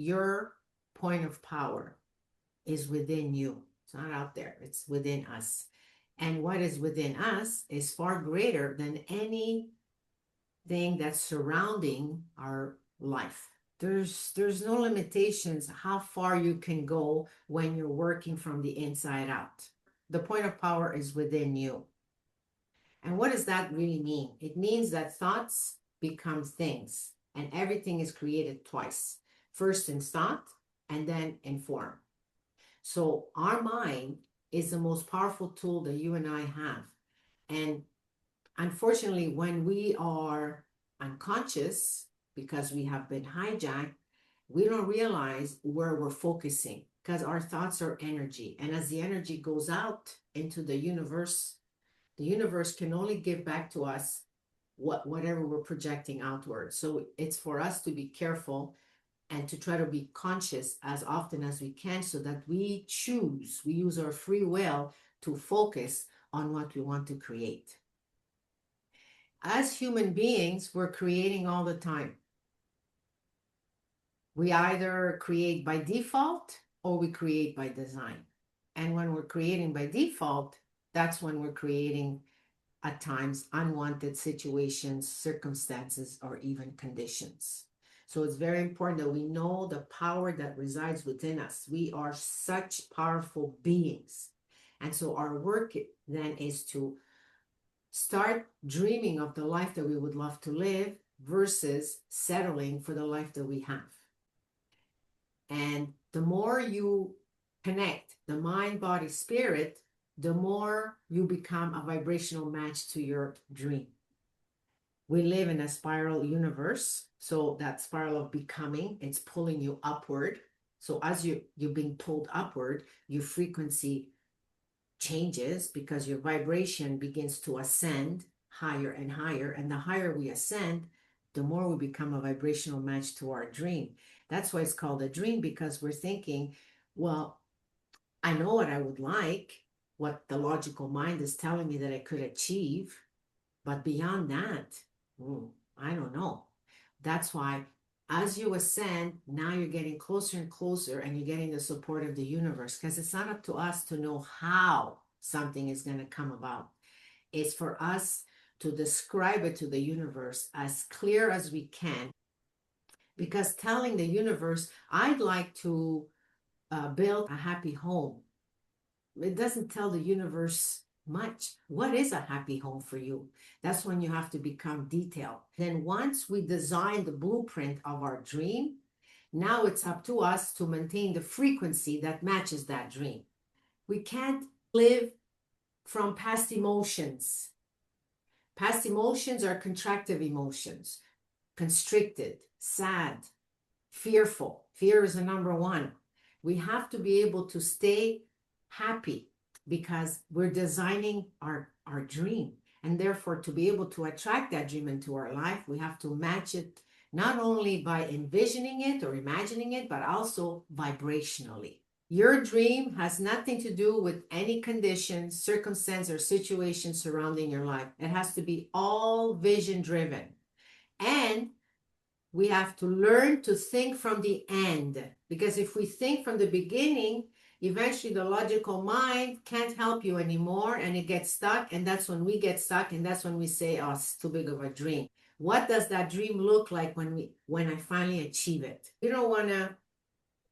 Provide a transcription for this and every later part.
Your point of power is within you. It's not out there, it's within us. And what is within us is far greater than anything that's surrounding our life. There's no limitations how far you can go when you're working from the inside out. The point of power is within you. And what does that really mean? It means that thoughts become things, and everything is created twice, first in thought and then in form. So, our mind is the most powerful tool that you and I have. And unfortunately, when we are unconscious because we have been hijacked, we don't realize where we're focusing because our thoughts are energy. And as the energy goes out into the universe can only give back to us whatever we're projecting outward. So it's for us to be careful and to try to be conscious as often as we can so that we use our free will to focus on what we want to create. As human beings, we're creating all the time. We either create by default or we create by design. And when we're creating by default, that's when we're creating at times unwanted situations, circumstances, or even conditions. So it's very important that we know the power that resides within us. We are such powerful beings. And so our work then is to start dreaming of the life that we would love to live versus settling for the life that we have. And the more you connect the mind, body, spirit, the more you become a vibrational match to your dream. We live in a spiral universe. So that spiral of becoming, it's pulling you upward. So as you're being pulled upward, your frequency changes because your vibration begins to ascend higher and higher. And the higher we ascend, the more we become a vibrational match to our dream. That's why it's called a dream, because we're thinking, well, I know what I would like, what the logical mind is telling me that I could achieve. But beyond that, I don't know. That's why as you ascend, now you're getting closer and closer and you're getting the support of the universe, because it's not up to us to know how something is going to come about. It's for us to describe it to the universe as clear as we can. Because telling the universe, I'd like to build a happy home, it doesn't tell the universe much. What is a happy home for you? That's when you have to become detailed. Then once we design the blueprint of our dream, now it's up to us to maintain the frequency that matches that dream. We can't live from past emotions. Past emotions are contractive emotions, constricted, sad, fearful. Fear is the number one. We have to be able to stay happy because we're designing our dream. And therefore, to be able to attract that dream into our life, we have to match it not only by envisioning it or imagining it, but also vibrationally. Your dream has nothing to do with any conditions, circumstance, or situation surrounding your life. It has to be all vision driven. And we have to learn to think from the end, because if we think from the beginning, eventually the logical mind can't help you anymore and it gets stuck. And that's when we get stuck. And that's when we say, oh, it's too big of a dream. What does that dream look like when I finally achieve it? We don't want to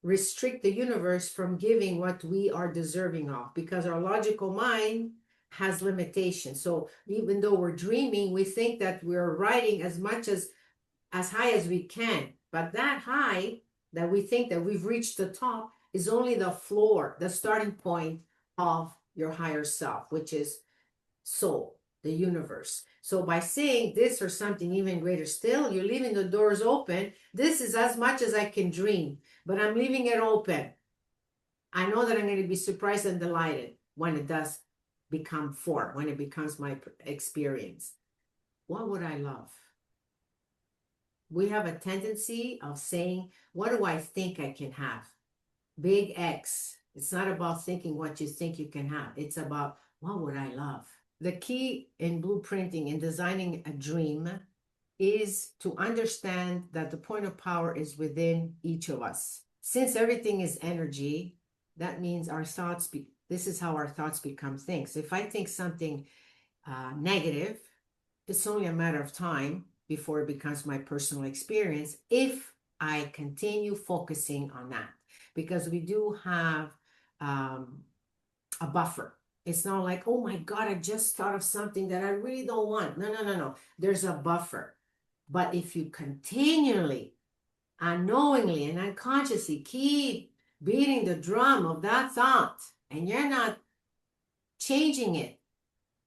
restrict the universe from giving what we are deserving of, because our logical mind has limitations. So even though we're dreaming, we think that we're riding as high as we can. But that high that we think that we've reached the top is only the floor, the starting point of your higher self, which is soul, the universe. So by saying this or something even greater still, you're leaving the doors open. This is as much as I can dream, but I'm leaving it open. I know that I'm going to be surprised and delighted when it does become form, when it becomes my experience. What would I love? We have a tendency of saying, what do I think I can have? Big X. It's not about thinking what you think you can have. It's about, what would I love? The key in blueprinting and designing a dream is to understand that the point of power is within each of us. Since everything is energy, that means our thoughts, this is how our thoughts become things. If I think something negative, it's only a matter of time before it becomes my personal experience if I continue focusing on that. Because we do have a buffer. It's not like, oh my God, I just thought of something that I really don't want. No, no, no, no. There's a buffer. But if you continually, unknowingly, and unconsciously keep beating the drum of that thought, and you're not changing it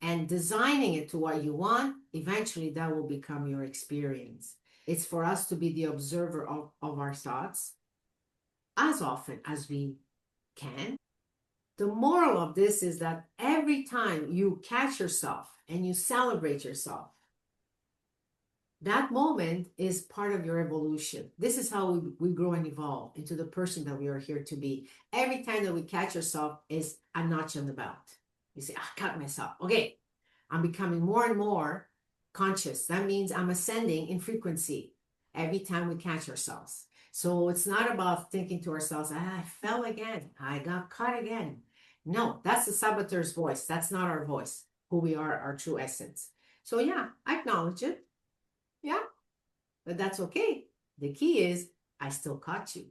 and designing it to what you want, eventually that will become your experience. It's for us to be the observer of our thoughts as often as we can. The moral of this is that every time you catch yourself and you celebrate yourself, that moment is part of your evolution. This is how we grow and evolve into the person that we are here to be. Every time that we catch ourselves is a notch on the belt. You say, I caught myself. Okay, I'm becoming more and more conscious. That means I'm ascending in frequency every time we catch ourselves. So it's not about thinking to ourselves, I fell again. I got caught again. No, that's the saboteur's voice. That's not our voice, who we are, our true essence. So yeah, I acknowledge it. Yeah, but that's okay. The key is I still caught you.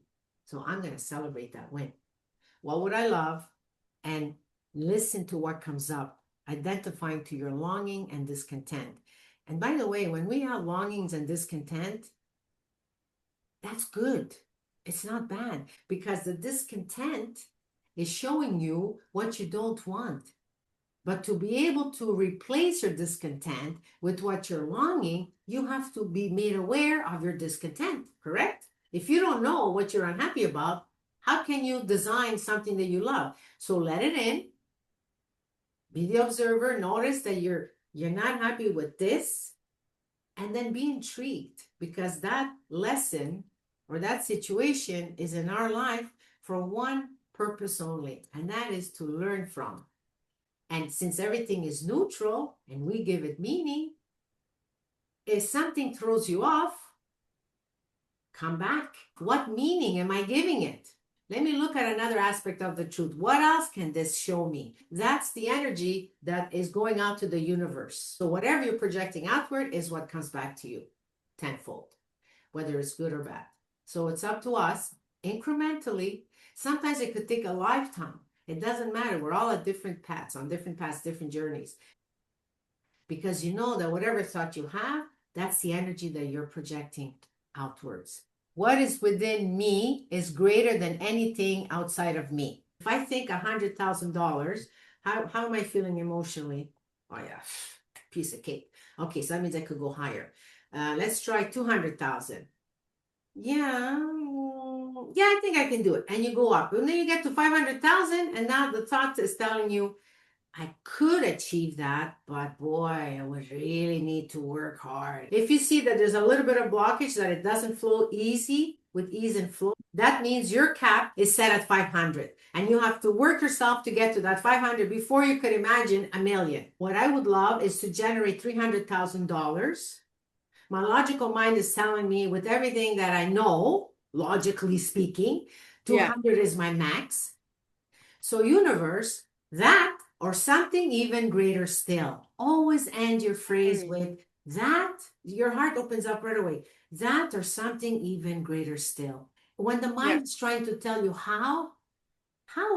So I'm going to celebrate that win. What would I love? And listen to what comes up, identifying to your longing and discontent. And by the way, when we have longings and discontent, that's good. It's not bad because the discontent is showing you what you don't want. But to be able to replace your discontent with what you're longing, you have to be made aware of your discontent, correct? If you don't know what you're unhappy about, how can you design something that you love? So let it in. Be the observer. Notice that you're not happy with this. And then be intrigued because that lesson or that situation is in our life for one purpose only, and that is to learn from. And since everything is neutral and we give it meaning, if something throws you off, come back. What meaning am I giving it? Let me look at another aspect of the truth. What else can this show me? That's the energy that is going out to the universe. So whatever you're projecting outward is what comes back to you tenfold, whether it's good or bad. So it's up to us incrementally. Sometimes it could take a lifetime. It doesn't matter. We're all at different paths, on different paths, different journeys. Because you know that whatever thought you have, that's the energy that you're projecting outwards. What is within me is greater than anything outside of me. If I think $100,000, how am I feeling emotionally? Oh yeah, piece of cake. Okay, so that means I could go higher. Let's try 200,000. Yeah, I think I can do it. And you go up. And then you get to 500,000, and now the thought is telling you, I could achieve that, but boy, I would really need to work hard. If you see that there's a little bit of blockage, that it doesn't flow easy with ease and flow, that means your cap is set at 500 and you have to work yourself to get to that 500 before you could imagine a million. What I would love is to generate $300,000. My logical mind is telling me with everything that I know, logically speaking, 200 is my max. So universe, that or something even greater still. Always end your phrase with that. Your heart opens up right away. That or something even greater still. When the mind is trying to tell you how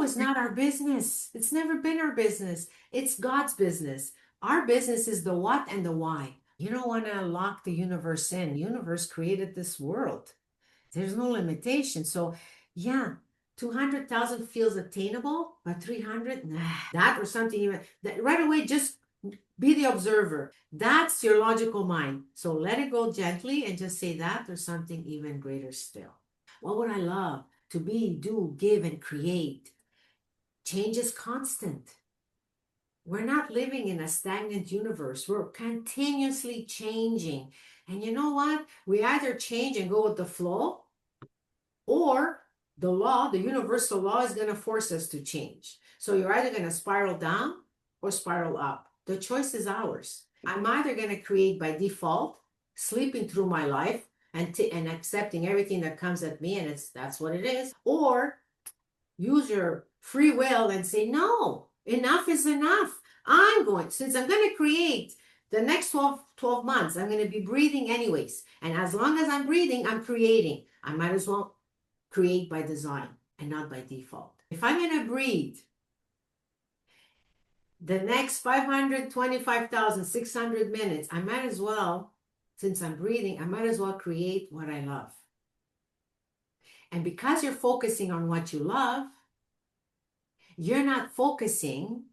is not our business. It's never been our business. It's God's business. Our business is the what and the why. You don't want to lock the universe in. The universe created this world. There's no limitation. So yeah, 200,000 feels attainable, but 300, nah, that or something even that right away, just be the observer. That's your logical mind. So let it go gently and just say that or something even greater still. What would I love? To be, do, give, and create. Change is constant. We're not living in a stagnant universe. We're continuously changing. And you know what? We either change and go with the flow, or the law, the universal law, is going to force us to change. So you're either going to spiral down or spiral up. The choice is ours. I'm either going to create by default sleeping through my life and accepting everything that comes at me, and that's what it is. Or use your free will and say, no, enough is enough. Since I'm going to create the next 12 months, I'm going to be breathing anyways. And as long as I'm breathing, I'm creating. I might as well create by design and not by default. If I'm going to breathe the next 525,600 minutes, I might as well, since I'm breathing, I might as well create what I love. And because you're focusing on what you love, you're not focusing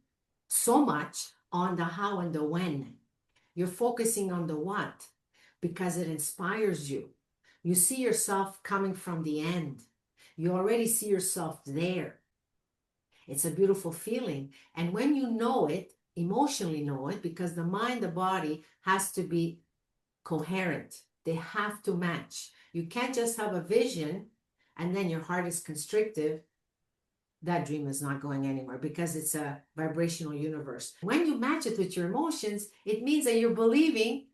so much on the how and the when. You're focusing on the what because it inspires you. You see yourself coming from the end. You already see yourself there. It's a beautiful feeling. And when you know it, emotionally know it, because the mind, the body has to be coherent. They have to match. You can't just have a vision and then your heart is constrictive. That dream is not going anywhere because it's a vibrational universe. When you match it with your emotions, it means that you're believing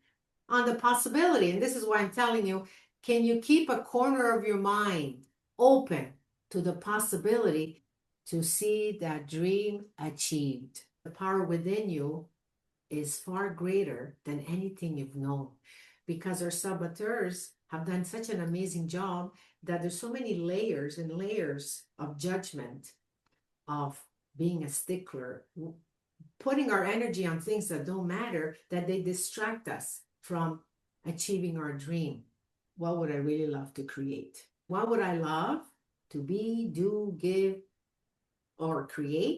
on the possibility. And this is why I'm telling you, can you keep a corner of your mind open to the possibility to see that dream achieved? The power within you is far greater than anything you've known, because our saboteurs have done such an amazing job that there's so many layers and layers of judgment, of being a stickler, putting our energy on things that don't matter, that they distract us from achieving our dream. What would I really love to create? What would I love to be, do, give, or create?